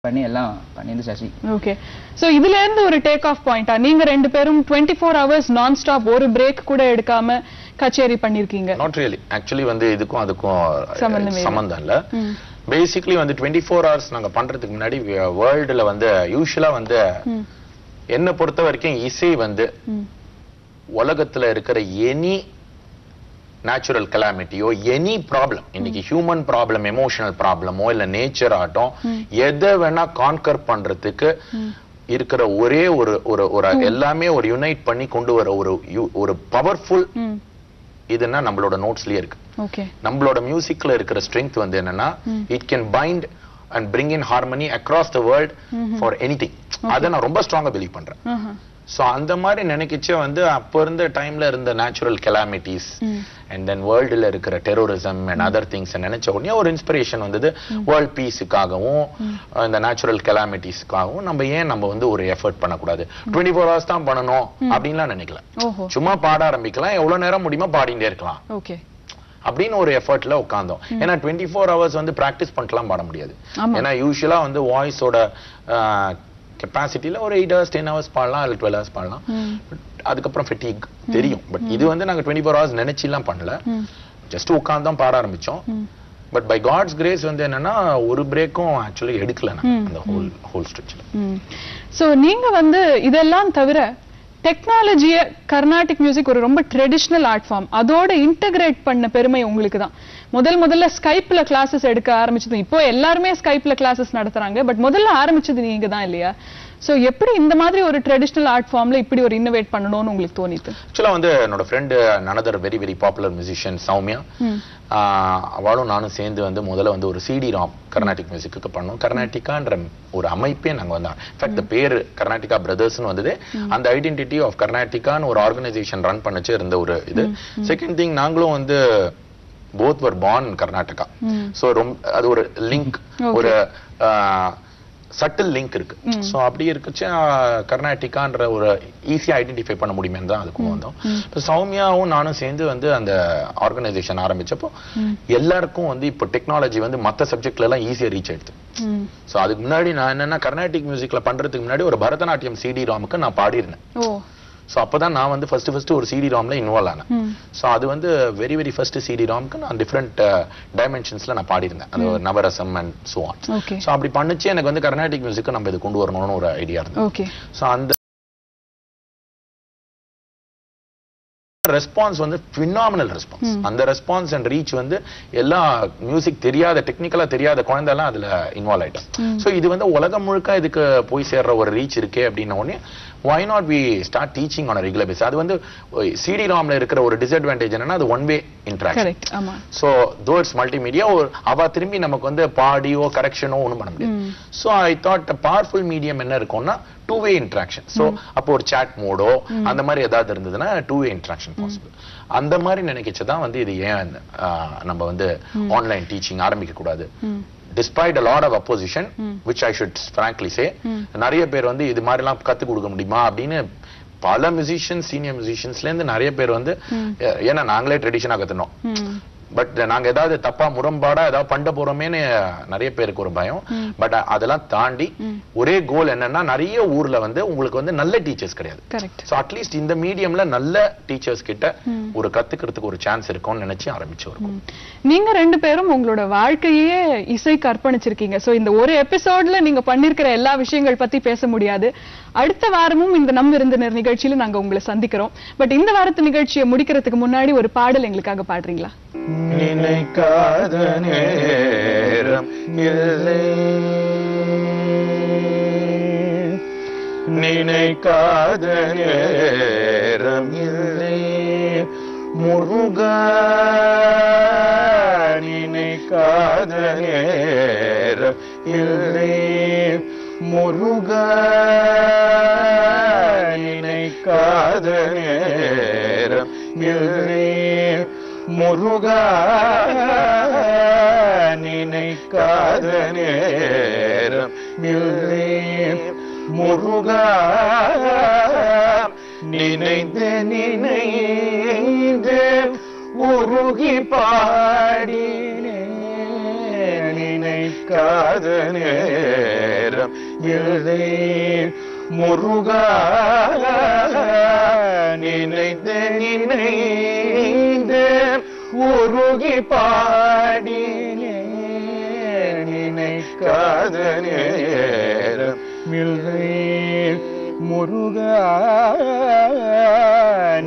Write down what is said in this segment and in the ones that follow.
பண்ணி எல்லாம் பண்ணிருச்சாச்சு. Okay. So இதுல இருந்து ஒரு டேக் ஆஃப் பாயிண்டா நீங்க ரெண்டு பேரும் 24 hours நான் ஸ்டாப் ஒரு பிரேக் கூட எடுக்காம கச்சேரி பண்ணிருக்கீங்க? Not really. ஆக்சுவலி வந்து இதுக்கும் அதுக்கும் சம்பந்தம் இல்ல. பேசிக்கலி வந்து 24 hours நாங்க பண்றதுக்கு முன்னாடி வேர்ல்டுல வந்து யூசுவலா வந்து என்ன பொறுத்த வரைக்கும் இசை வந்து உலகத்துல இருக்கிற எனி நேச்சுரல் கலாமிட்டியோ எனி ப்ராப்ளம், இன்னைக்கு ஹியூமன் ப்ராப்ளம், எமோஷனல் ப்ராப்ளமோ இல்ல நேச்சர் ஆட்டம் எதை வேணா கான்கர் பண்றதுக்கு இருக்கிற ஒரே ஒரு எல்லாமே ஒரு யுனைட் பண்ணி கொண்டு வர ஒரு பவர்ஃபுல் இதுன்னா நம்மளோட நோட்ஸ்லயே இருக்கு. நம்மளோட மியூசிக்ல இருக்கிற ஸ்ட்ரென்த் வந்து என்னன்னா it can bind and bring in harmony across the world for anything. அத நான் ரொம்ப ஸ்ட்ராங்கா பிலீவ் பண்றேன். சோ அந்த மாதிரி நினைக்கிச்சே வந்து அப்ப இருந்த டைம்ல இருந்த நேச்சுரல் கெலாமிட்டிஸ் அண்ட் தென் வேர்ல்டுல இருக்கிற டெரரிசம் அண்ட் அதர் திங்ஸ் நினைச்ச உடனே ஒரு இன்ஸ்பிரேஷன் வந்தது. வேர்ல்ட் பீஸுக்காகவும் இந்த நேச்சுரல் கெலாமிட்டிஸ்க்காகவும் நம்ம வந்து ஒரு எஃபர்ட் பண்ணக்கூடாது, 24 hours தான் பண்ணணும் அப்படின்லாம் நினைக்கல. சும்மா பாட ஆரம்பிக்கலாம், எவ்வளவு நேரம் முடியுமோ பாடிட்டே இருக்கலாம் அப்படின்னு ஒரு எஃபர்ட்ல உட்கார்ந்தோம். ஏன்னா 24 hours வந்து பிராக்டிஸ் பண்ணலாம் பாட முடியாது. ஏன்னா யூசுவலா வந்து வாய்ஸோட கெப்பாசிட்டியில ஒரு 8 hours 10 hours பாடலாம், 12 hours பாடலாம். அதுக்கப்புறம் ஃபெட்டிக் தெரியும். பட் இது வந்து நாங்க 24 hours நினைச்செல்லாம் பண்ணல, ஜஸ்ட் உட்கார்ந்து பாட ஆரம்பிச்சோம். பட் பை காட்ஸ் கிரேஸ் வந்து என்னன்னா ஒரு பிரேக்கும் ஆக்சுவலி எடுக்கல அந்த ஹோல் ஸ்ட்ரெச்ல. சோ நீங்க வந்து இதெல்லாம் தவிர டெக்னாலஜிய கர்நாடிக் மியூசிக் ஒரு ரொம்ப ட்ரெடிஷனல் ஆர்ட் ஃபார்ம், அதோட இன்டகிரேட் பண்ண பெருமை உங்களுக்கு தான். முதல்ல ஸ்கைப்ல கிளாஸஸ் எடுக்க ஆரம்பிச்சது, இப்போ எல்லாருமே ஸ்கைப்ல கிளாஸஸ் நடத்துறாங்க, பட் முதல்ல ஆரம்பிச்சது நீங்க தான் இல்லையா? சோ எப்படி இந்த மாதிரி ஒரு ட்ரெடிஷனல் ஆர்ட் ஃபார்ம்ல இப்படி ஒரு இன்னோவேட் பண்ணணும்னு உங்களுக்கு தோணிது? ஆக்சுவலா வந்து என்னோட friend another very very popular musician Soumya, அவளும் நானும் சேர்ந்து வந்து முதல்ல வந்து ஒரு சிடி ராம் கர்நாடிக் மியூசிக்கு பண்ணோம். கர்நாடிகான்ற ஒரு அமைப்பே நாங்க வந்தோம். இன்ஃபேக்ட் பேர் கர்நாடிகா பிரதர்ஸ்னு வந்தது அந்த ஐடென்டிட்டி ஆஃப் கர்நாடிகான்னு ஒரு ஆர்கனைசேஷன் ரன் பண்ணிச்சு இருந்த ஒரு இது. செகண்ட் திங், நாங்களும் வந்து both were born in Karnataka. So அது ஒரு லிங்க், ஒரு சட்டில் லிங்க் இருக்கு. சோ அப்படி இருக்குச்சு கர்நாடிகான்ற ஒரு ஈஸியா ஐடென்டிஃபை பண்ண முடியுமே தான் அதுக்கு வந்தோம். இப்போ சௌமியாவும் நானும் சேர்ந்து வந்து அந்த ஆர்கனைசேஷன் ஆரம்பிச்சப்போ எல்லாருக்கும் வந்து இப்போ டெக்னாலஜி வந்து மற்ற சப்ஜெக்ட்ல எல்லாம் ஈஸியா ரீச் ஆயிடுது. சோ அதுக்கு முன்னாடி நான் என்னன்னா கர்நாடிக் மியூசிக்ல பண்றதுக்கு முன்னாடி ஒரு பரதநாட்டியம் சிடி ராமுக்கு நான் பாடியிருந்தேன். சோ அப்பதான் நான் வந்து ஃபர்ஸ்ட் ஒரு சிடி ராம்ல இன்வால்வ் ஆனேன். சோ அது வந்து வெரி வெரி ஃபர்ஸ்ட் சிடி ராம்க்கு நான் டிஃபரெண்ட் டைமென்ஷன்ஸ்ல நான் பாடியிருந்தேன். அது நவரசம் அண்ட் சோ ஆன். சோ அப்படி பண்ணிச்சு எனக்கு வந்து கர்நாடிக் மியூசிக் நம்ம இது கொண்டு வரணும்னு ஒரு ஐடியா இருந்தது. சோ அந்த ரெஸ்பான்ஸ் வந்து பினாமினல் ரெஸ்பான்ஸ். அந்த ரெஸ்பான்ஸ் அண்ட் ரீச் வந்து எல்லா மியூசிக் தெரியாத டெக்னிக்கலா தெரியாத குழந்தை எல்லாம் அதுல இன்வால்வ் ஆயிட்டோம். சோ இது வந்து உலகம் முழுக்க இதுக்கு போய் சேர்ற ஒரு ரீச் இருக்கே அப்படின்ன உடனே why not we start teaching on a regular basis? அது வந்து சிடி ராம்ல இருக்கிற ஒரு டிஸ்அட்வான்டேஜ் என்னன்னா அது ஒன் வே இன்டராக்ஷன். சோ தோ இட்ஸ் மல்டிமீடியா, அவ திரும்பி நமக்கு வந்து பாடியோ கரெக்ஷனோ ஒன்றும் பண்ண முடியாது. So I thought powerful medium என்ன இருக்கும்னா டூ வே இன்டராக்ஷன். சோ அப்போ ஒரு சாட் மோடோ அந்த மாதிரி ஏதாவது இருந்ததுன்னா டூ வே இன்டராக்ஷன் பாசிபிள். அந்த மாதிரி நினைக்கச்சுதான் வந்து இது ஏன் நம்ம வந்து ஆன்லைன் டீச்சிங் ஆரம்பிக்க கூடாது. Despite a lot of opposition, which I should frankly say, நிறைய பேர் வந்து இது மாதிரி எல்லாம் கத்து கொடுக்க முடியுமா அப்படின்னு பல மியூசிஷியன்ஸ், சீனியர் மியூசிஷியன்ஸ்ல இருந்து நிறைய பேர் வந்து, ஏன்னா நாங்களே ட்ரெடிஷனா கத்துனோம், பட் நாங்க ஏதாவது தப்பா முரண்பாடா ஏதாவது பண்ண போறோமேன்னு நிறைய பேருக்கு ஒரு பயம். பட் அதெல்லாம் தாண்டி ஒரே கோல் என்னன்னா நிறைய ஊர்ல வந்து உங்களுக்கு வந்து நல்ல டீச்சர்ஸ் கிடையாது. சோ அட்லீஸ்ட் இந்த மீடியம்ல நல்ல டீச்சர்ஸ் கிட்ட ஒரு கத்துக்கிறதுக்கு ஒரு சான்ஸ் இருக்கும்னு நினைச்சு ஆரம்பிச்சு. நீங்க ரெண்டு பேரும் உங்களோட வாழ்க்கையே இசைக்கு அர்ப்பணிச்சிருக்கீங்க. சோ இந்த ஒரு எபிசோட்ல நீங்க பண்ணிருக்கிற எல்லா விஷயங்கள் பத்தி பேச முடியாது. அடுத்த வாரமும் இந்த நம் விருந்தினர் நிகழ்ச்சியில நாங்க உங்களை சந்திக்கிறோம். பட் இந்த வாரத்து நிகழ்ச்சியை முடிக்கிறதுக்கு முன்னாடி ஒரு பாடல் எங்களுக்காக பாடுறீங்களா? நினைக்காத நேரம் இல்லை, நினைக்காத நேரம் இல்லை முருகா, நினைக்காத நேரம் இல்லை முருகா, நினைக்காத நேரம் இல்லை முருகா, நினைக்காத நேரம் இல்லை முருகா, நினைந்து நினைந்து உருகி பாடினே நினைக்காத நேரம் விழுந்தேன் முருகா நினைத்து நினைந்து உருகி பாடினேன் நினைக்காத நேரம் விழுந்தேன் முருகா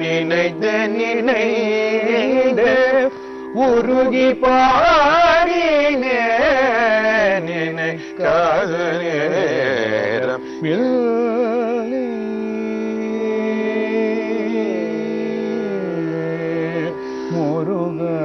நினைத்து நினைந்து உருகி பாடினேன் நினைக்காத நேரம் முருகா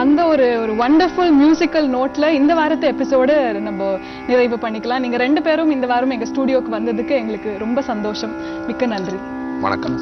அந்த ஒரு வண்டர்ஃபுல் மியூசிக்கல் நோட்ல இந்த வாரத்தை எபிசோடு நம்ம நிறைவு பண்ணிக்கலாம். நீங்க 2 பேரும் இந்த வாரம் எங்க ஸ்டுடியோக்கு வந்ததுக்கு எங்களுக்கு ரொம்ப சந்தோஷம். மிக்க நன்றி. வணக்கம்.